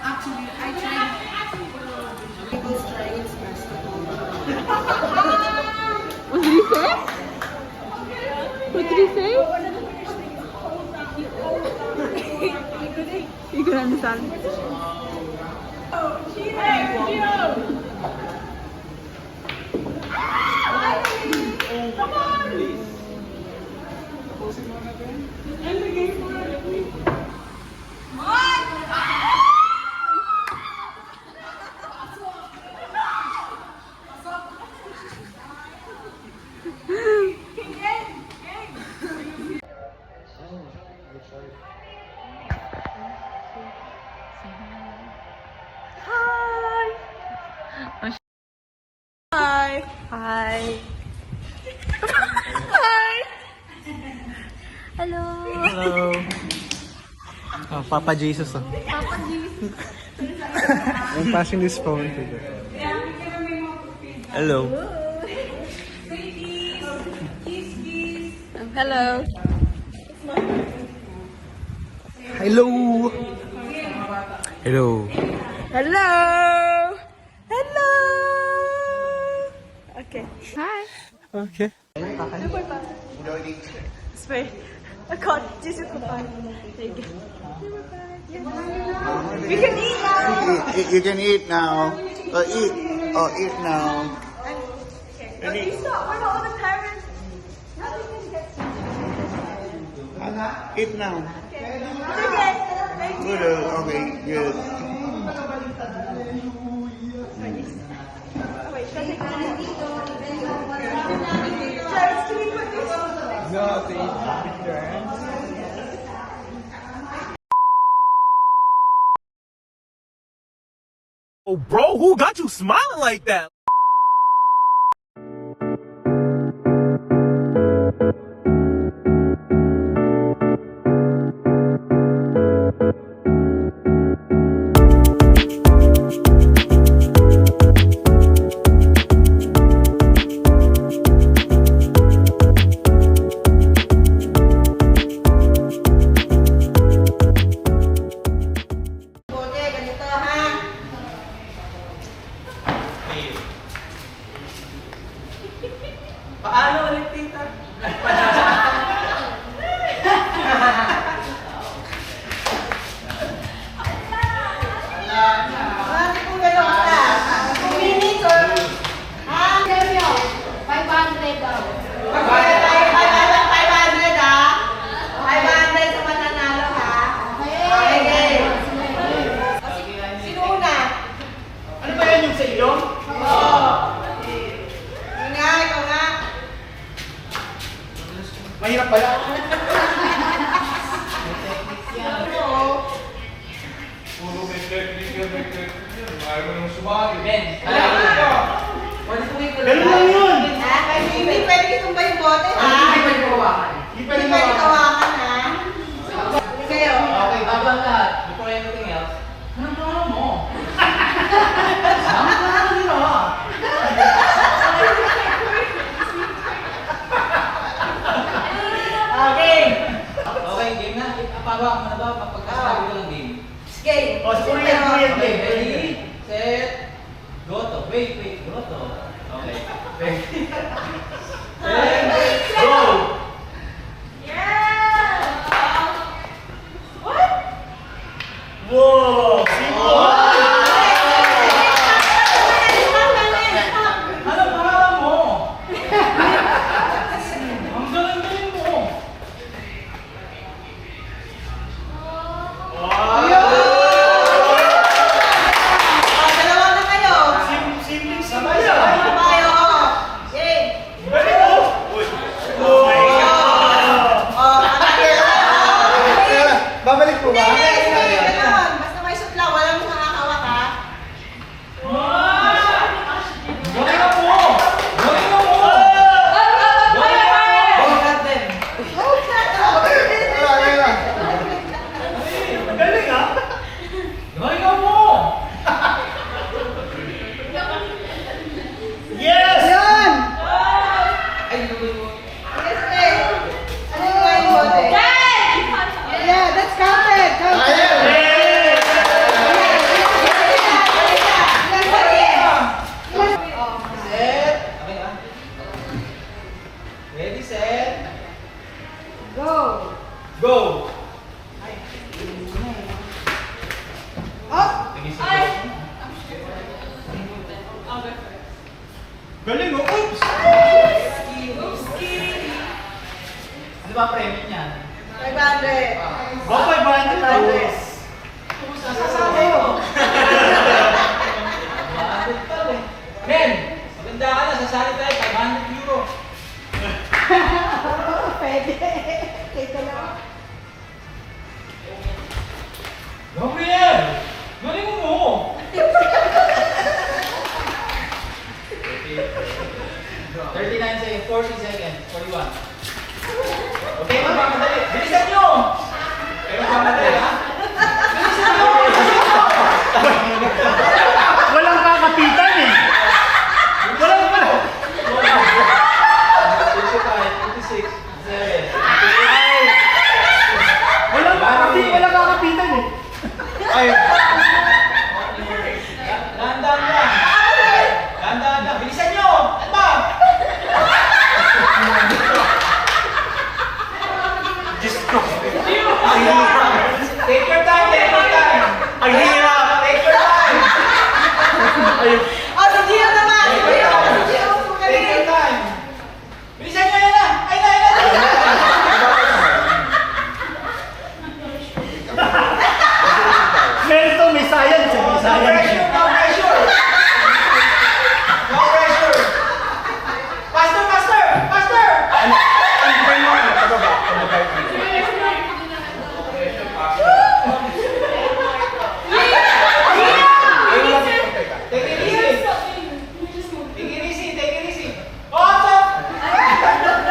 Actually, I tried. People's trying its best to hold on. What did he say? What did he say? You can understand. Hi. Hi. Hi. Hello. Hello. Oh, Papa Jesus. Oh. Papa Jesus. I'm passing this phone to you. Hello. Hello. Hello. Hello. Hello. Hello. Okay. Hi. Okay. Spray. I can't. This is goodbye. There you go. We can eat now. You can eat now. Eat. Eat now. Okay, stop. We're not all the parents. Eat now. It's okay. Thank you. Good. Okay. Good. Wait, should I take one? James, can you put this? No, they eat their hands. Oh, bro, who got you smiling like that? Paano ulit, tita? Marami kong gano'n ka. 2 minutes or... Ha? 500 daw. 500 ha? 500 sa mananalo ha? Okay. Sino una? Ano ba yan yung sa iyo? Ikaw nga. Mahirap pala. Puro may technique yan. Ayaw mo nang sumagi. Ben, ganun lang yun. Ha? Kasi hindi pwede itumba yung bote ha? Hindi pwede kawakan. Hindi pwede kawakan ha? Hindi kayo. Okay, bago ang lahat. Before anything else, anong pangalan mo? Anong pangalan nila? Okay. Okay, game na. Pabawak mo na ba? Pagkasabi ko lang game. Game. Oh, sige, okay. Ready, set, go to. Wait, go to. Okay. Ready? Set, go! Yeah! Go! Oh! Sige, Ay! sige. Galing, oh. Oops! Ano ba premium niyan? 500. Ba, 500? Sasabi mo. Men, maganda ka na. Sasali tayo. 500 euro. Pwede. Take lang. Gabriel! Galing mo! 39 seconds, 40 seconds, 41. Okay, magmamadali. Bilisan nyo! Kayo magmamadali, ha? Bilisan nyo! Walang kakapitan eh. Walang wala. 55, 56, 7. Walang kakapitan eh. Ay, Dahan-dahan lang. Dahan-dahan lang. Bilisan nyo! Ano ba? Diyos ko. Take your time, take your time. Ang hirap. Take your time. Ayun. Oh, si Gio naman! Si Gio! Si Gio, Take your magaling! time. Bilisan nyo, yan na. Ay na, ay na. Meron to, may science eh. May No science. pressure, no pressure. No pressure. Faster, faster, faster. Take it easy. Take it easy, take it easy. Oh, stop.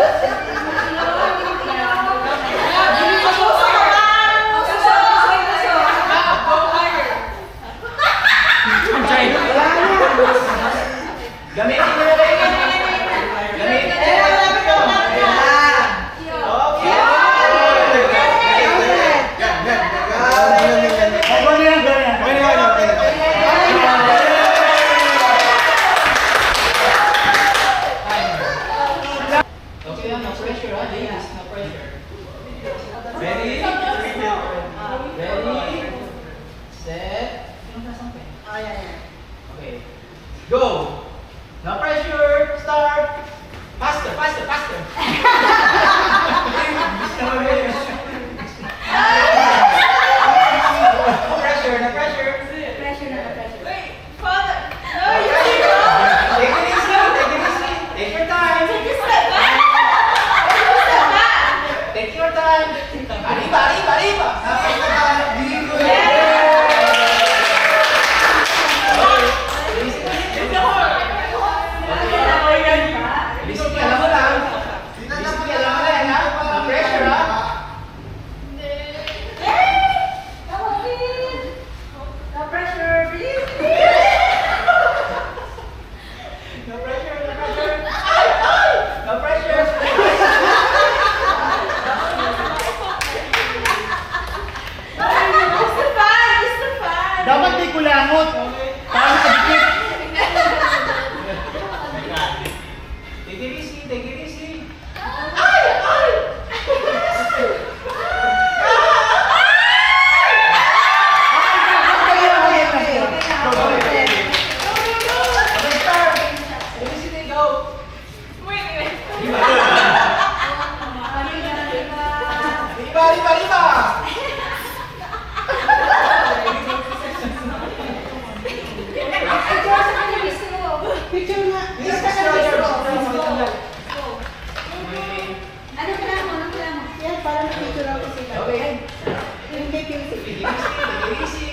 Gamitin mo na kayo. Gamitin mo na kayo. Okay. Ano yan, ganyan? Okay lang, no pressure, ha? Ladies, no pressure. Ready? Ready? Set. Oh, yan, yan. Okay. Go! No pressure! Start! Faster, faster, faster! No pressure, no pressure! Pressure na, pressure. Wait, Father! No, No you pressure! can't Take it easy, take it easy! Take your time! go! Take a step back! Take a step back! Take your time! Arriba, arriba, arriba! Bilis ka, alam mo lang. Bilis ka, alam mo lang, ha? No pressure, ha? No pressure, please. No pressure, no pressure. Ay! Ay! No pressure. It's the fan! It's the fan! Dapat di kulangot. Para kadikit. Take it easy, take it easy. Ay! Ay! Okay, start. Easy, go. Wait, wait. Arriba, arriba, arriba. Picture nga. Yes, Picture Mr. ka Roger. na, Okay. Ano kailangan mo? Ano kailangan mo? Yan, para na-picture ako sila. Okay. Hindi, picture. Take it easy,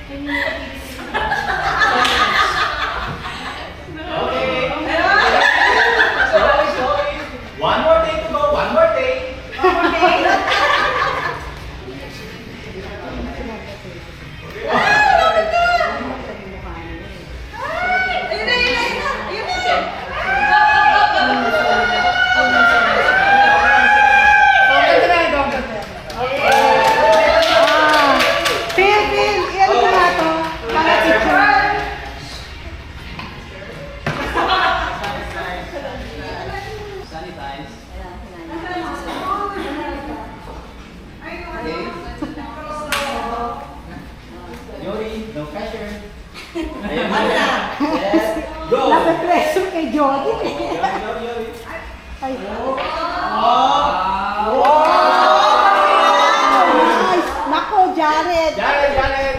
take it easy. Okay. Slowly, slowly. One more day to go, one more day. Ayun na, ayun na, ayun na! Ayun na! Phil, Phil, iyan mo na to. Jared. Jared, Jared.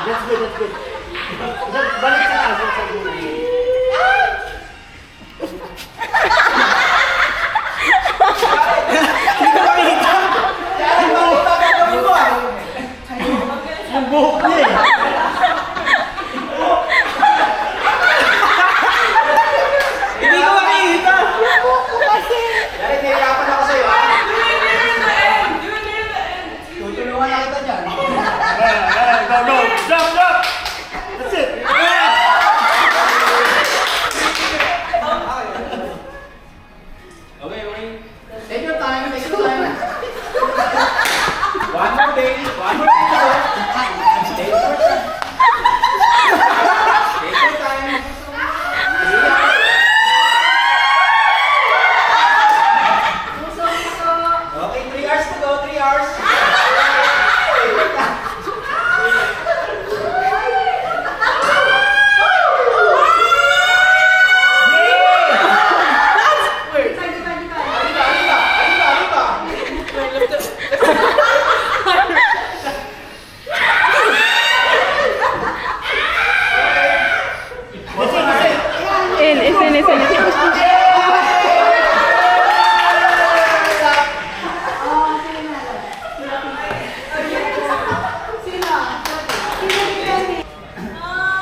That's good, that's good. Balik sa taas, balik sa dulo. Yung buhok niya eh. Hindi ko makikita. Jared, nahihirapan ako sa'yo, ha? Tutulungan na kita dyan. Go, go. Jump, jump. That's it. Okay, okay. Take your time, take your time. One more day to go. Take your time. Take your time. Okay, 3 hours to go, 3 hours.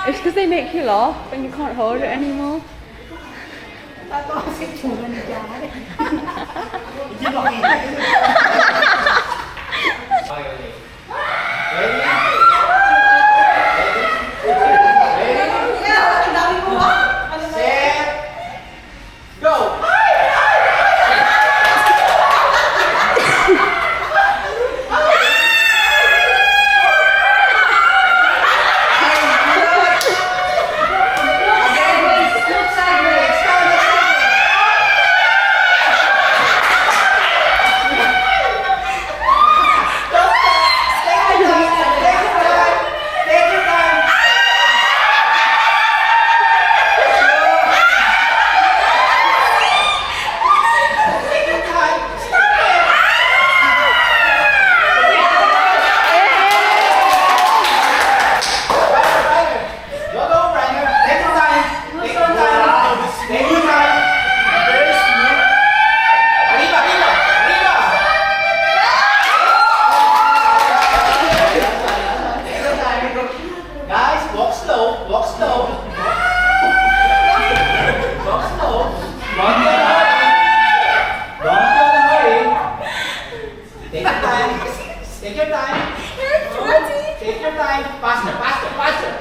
It's because they make you laugh and you can't hold it anymore. Tatawa si Chura ni Jared. Hindi makita. Okay, okay. Ready? Ang dami mo ba? Set. Go! Take your time. Take your time. Faster, faster, faster.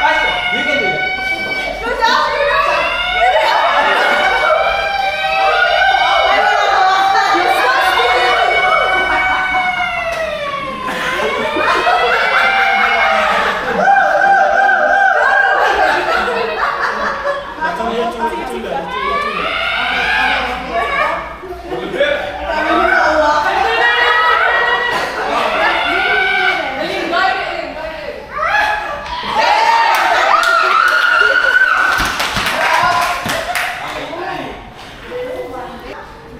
Faster. You can do it.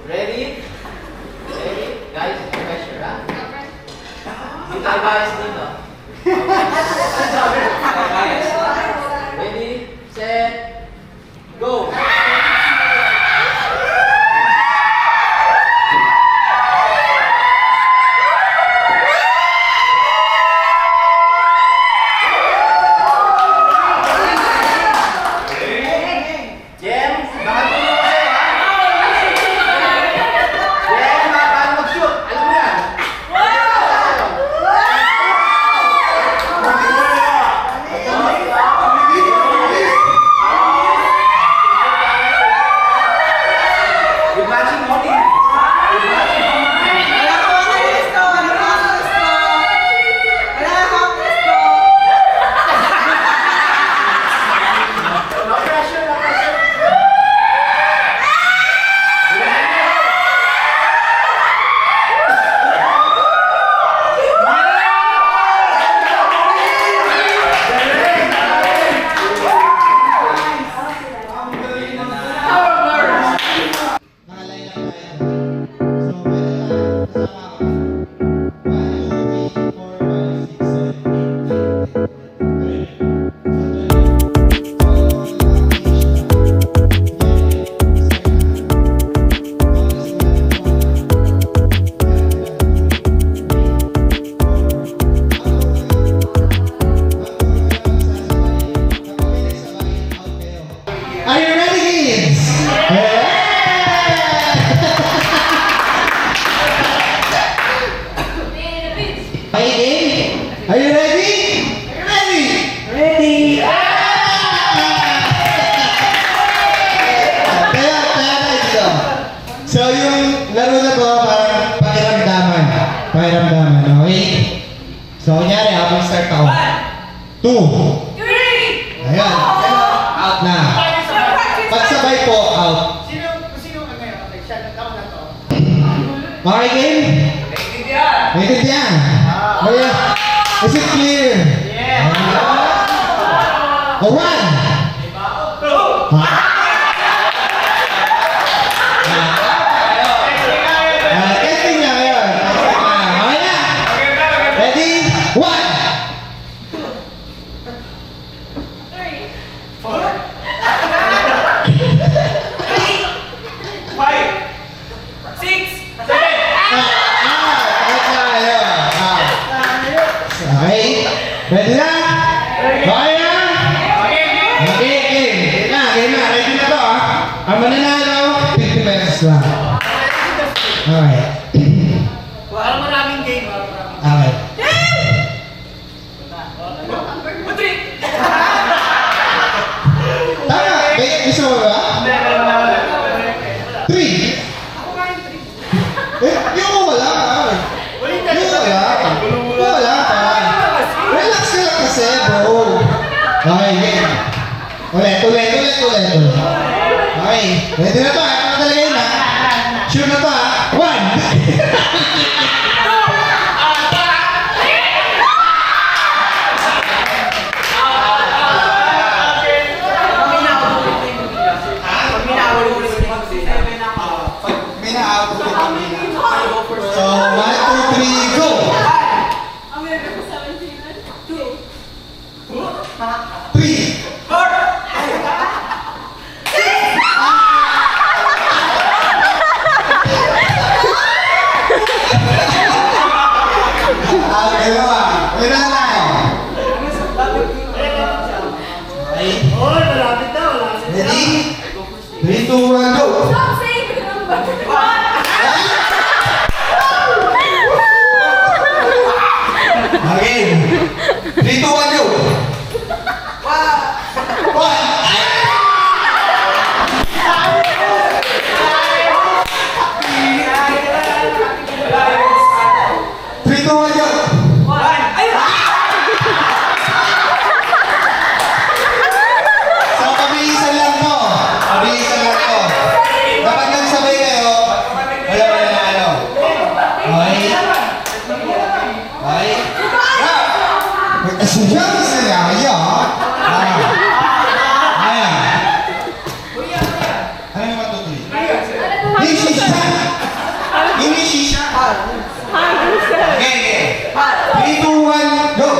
Ready? Ready? Guys, pressure, ha? Hindi tayo bias dito. Ready, set, go! So, yung laro na to, parang pakiramdaman. Pakiramdaman, okay? So, kunyari, habang start ako. 2. 3! Ayan. Out na. Pagsabay po, out. Sino ano yun? Okay, siya na to. Okay, game? Naiintindihan. Okay. Is it clear? Yeah. O, 1. Testing na ngayon. Okay na. Ready? 1. Okay. Ready na? Okay na? Okay, game. Game na. Ready na to, ah. Ang mananalo, 50 pesos lang. Okay. Parang maraming game. Okay. Tama. Gusto mo ba? 3. Yung wala ka. Yung wala ka. Relax ka lang kasi, bro. Okay, game. Ulit. Okay. Ready na to, ha? Ito na talaga yun, ha? Sure na to, ha? 1. So, 1, 2, 3, go! 3. Okay, ba? Wala na tayo. Okay. Ready? 3, 2, 1, go! Stop saying the number. Again. 3, 2, 1, go! 1. 3, 2, 1, go! So, pabilisan lang to. Dapat nagsabay kayo, wala mananalo. Okay? Okay? Estudyante sila kayo, ha? Ayan. Ano yung 1, 2, 3? Hindi shisha! Hindi shisha! Okay. 3, 2, 1, go!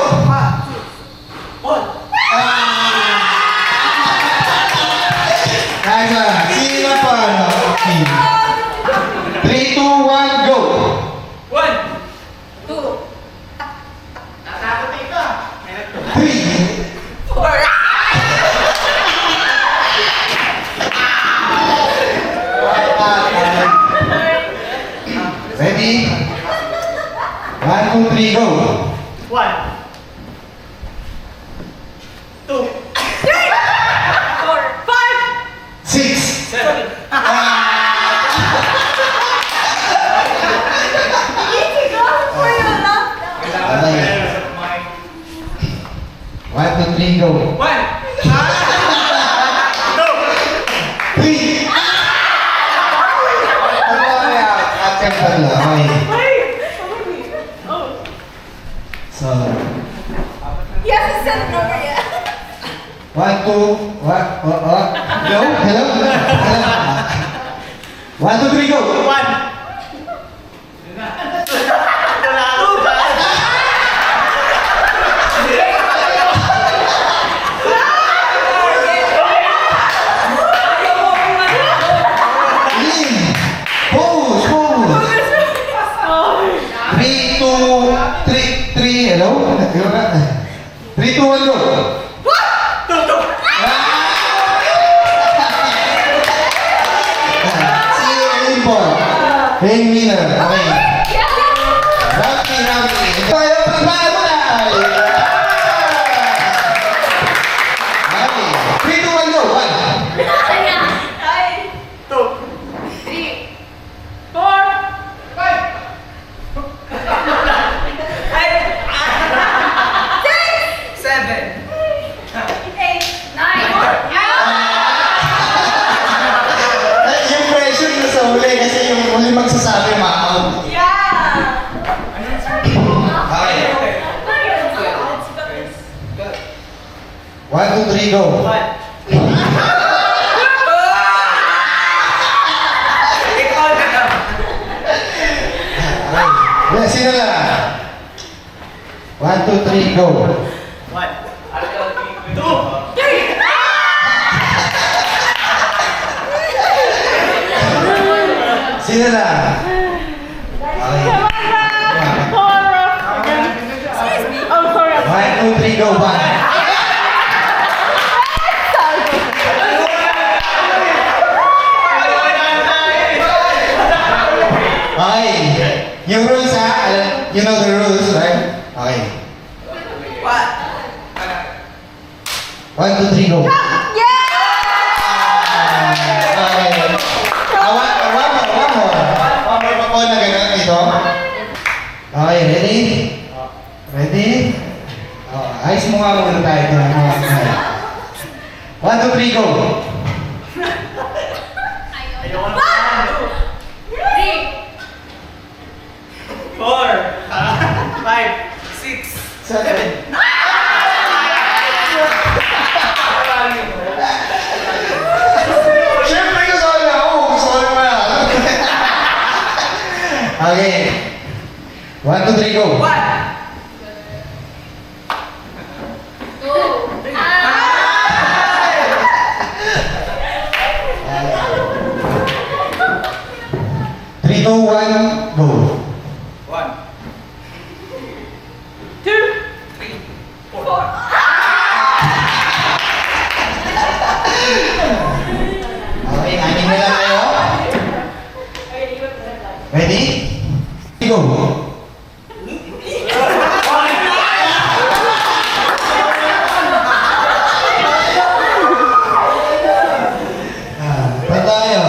Nice one. Sino pa? 3, 2, 1, go! 3. Ready? 1, 2, 3, go! 6. Okay. 1, 2, 3, go! 3. Akan pala. Okay. So, Yes, it's said the number yet. 1, 2, what? Hello? 1, 2, 3, go! 1. Lean! Pose! 3, 2, 3, hello? 3, 2, 1, go! Si Elaine Paul. Elaine Miller. Okay. Rocky. Tayo, pagbahan mo na! Okay. 3, 2, 1, go! 1. 3. 3, go. Ikaw na lang. Yes, sino na? 1, 2, 3, go. One. Sino na? Okay. Oh, sorry. 1, 2, 3, go. 1. Okay. Yung rules ha, you know the rules, right? Okay. 1, 2, 3, go. Yeah! Okay. One more. One more na gano'n dito. Okay, ready? Ready? Oh, ayos mo nga muna tayo ito. 1, 2, 3, go. Four. 5. 6. 7. Siyempre gusto ko na ako. Gusto ko naman ako. Okay. 1, 2, 3, go. 3, 2, 1, go. 1. 2, 4. Okay, anin na lang kayo. Ready? Go. Pa tayo.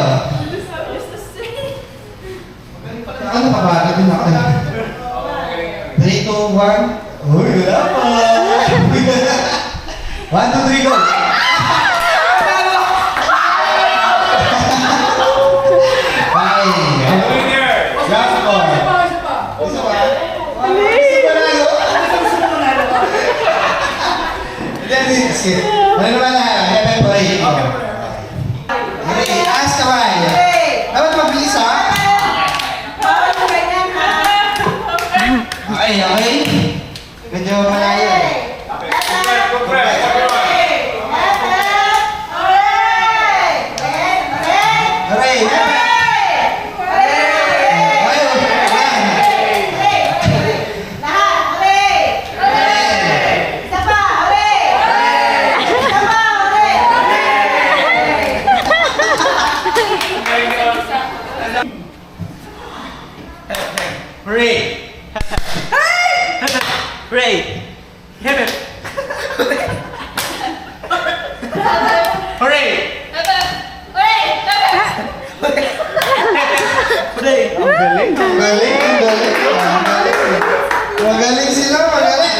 Ano ka ba? Ito na ako. 3, 2, 1. Uy, wala pa. 1, 2, 3, go. Ano naman na? Heaven parade. Okay, taas kamay. Dapat mabilis ha? Okay. Medyo malayo eh. Hooray! Hooray! Hooray! Hooray! Hooray! Ang galing. Magaling sila, magaling.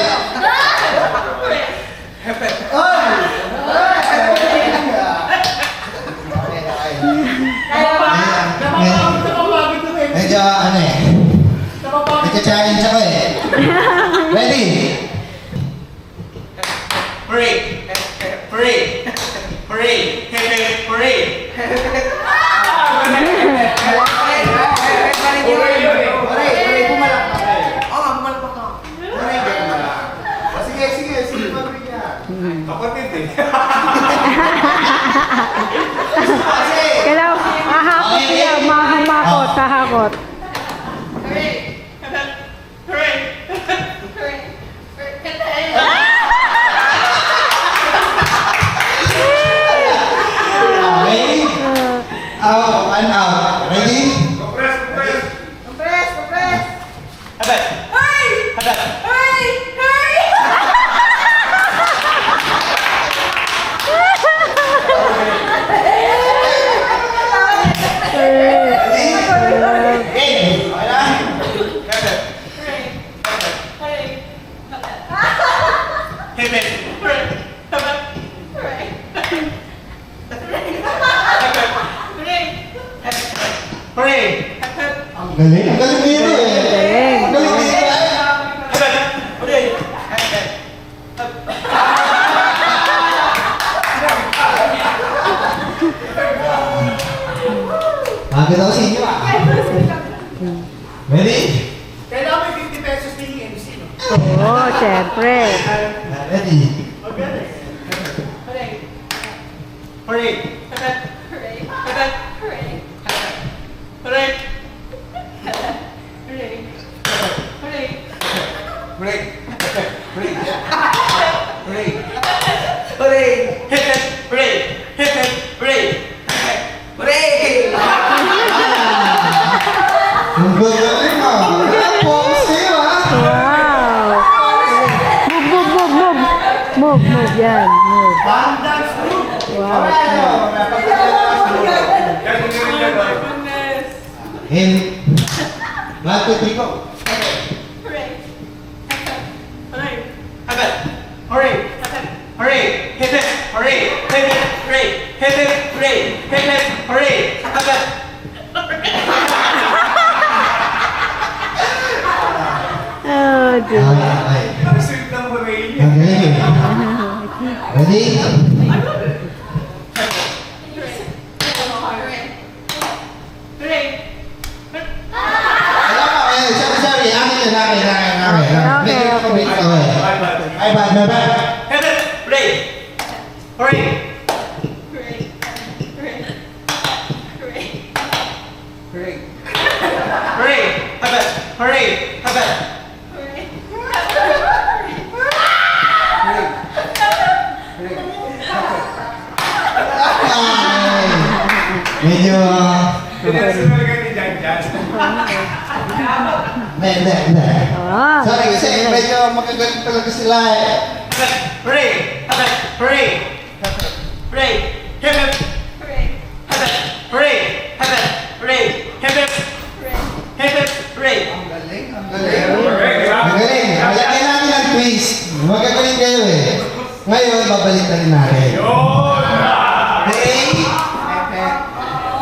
Medyo ano eh. Medyo challenge ako eh. Ready? Hooray! Hooray! Hooray! Hooray! Kapatid eh. Kailangan ahakot siya, mahamakot, ahakot. Okay. Out, one out. Ready? Habad! Habad! Ready? Habad! Hooray! Ang galing. Ang galing dito eh. Ang galing dito eh. Habad! Hooray! Agad ako sa inyo ah. Ready? Kailangan may 50 pesos din yung MC, no? Oo, syempre. Ready? Hooray! Hooray! Hooray! Hooray! Hooray! Hooray! Hooray! Hooray! Hooray! Hooray! Hooray! Hooray! Ang gagaling mo. Ang pose sa'yo ah. Wow. Move. Yan. Move. Bandang group! Wow. In 1, 2, 3, go. Hooray! Hooray! Hit it! Hooray! Hit it! Hooray! Hit it! Hooray! Hit it! Hooray! Agad! Oh, dear. Okay. Ang sweet ng hooray niya. Okay. Ready? Hooray! Sorry. Akin. Okay. Ay, bad. Hit it! Hooray! Hooray! Hooray! Agad! Hooray! Agad! Medyo... Pinasunugan ni Jan Jan. Hindi. Ah, Sorry kasi medyo magagaling talaga sila eh. Agad! Hooray! Agad! Hooray! Hooray! Hit it! Agad! Hooray! Agad! Hooray! Hit it! Hit it! Hooray! Magaling. Lagyan natin ang twist. Magagaling kayo eh. Ngayon, babalik na rin natin. Hooray!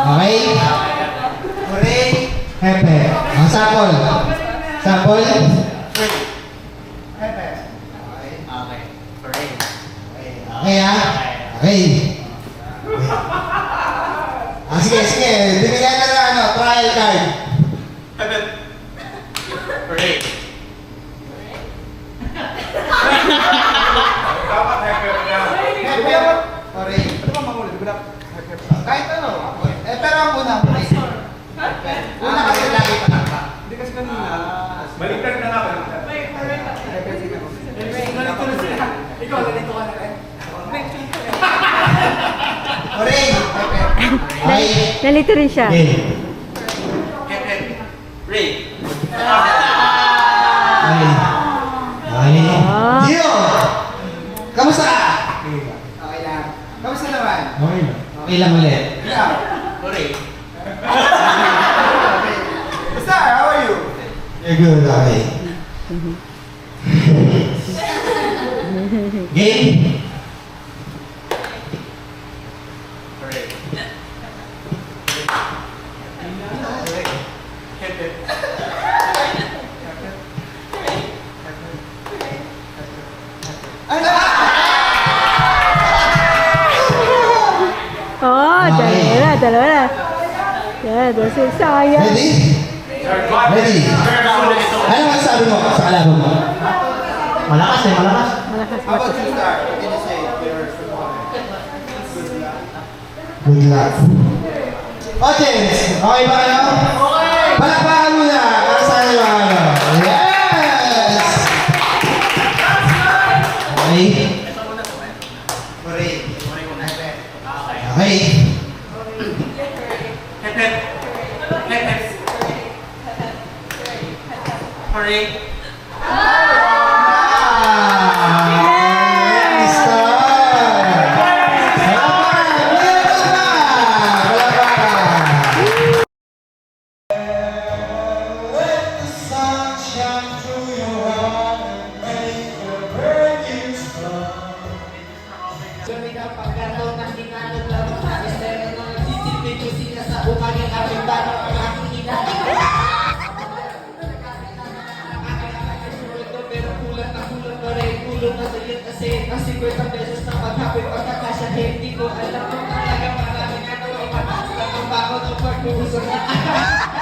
Okay? Hooray! Hepe. Ang sapol. Sapol. Hepe. Okay ha? Okay. Sige. Bibigyan na ng trial card. Agad! Hooray! Dapat happy na. Hepe. Hooray. Ano ba mangulit? Di ba na? Kahit ano. Pero ang una. Una kasi lagi patakpa. Hindi kasi kanina. Baliktad na nga, baliktad. Ikaw, ganito ka na rin. Hooray! Hepe. Okay. nalito rin siya. Okay. Ray! Okay. Ah. Gio! Kamusta? Okay lang. Kamusta naman? Okay lang ulit. Hooray! Sir, how are you? You're good, okay. Game? Hooray! Oh, dalawa na. Yan, sayang. Ready? Ready? Ano masasabi mo sa kalaban mo? Malakas. Malakas. How about you, Star? What can you say to your Good luck. Audience, okay ba kayo? Okay! Palakpakan muna para sa inyo mga ano. Yes! Okay? Hooray. Okay. Hooray! Kasi ang 50 pesos na maghapit pagkakasya, hindi ko alam kung talaga marami na naman. Ang bako out of park mo gusto na.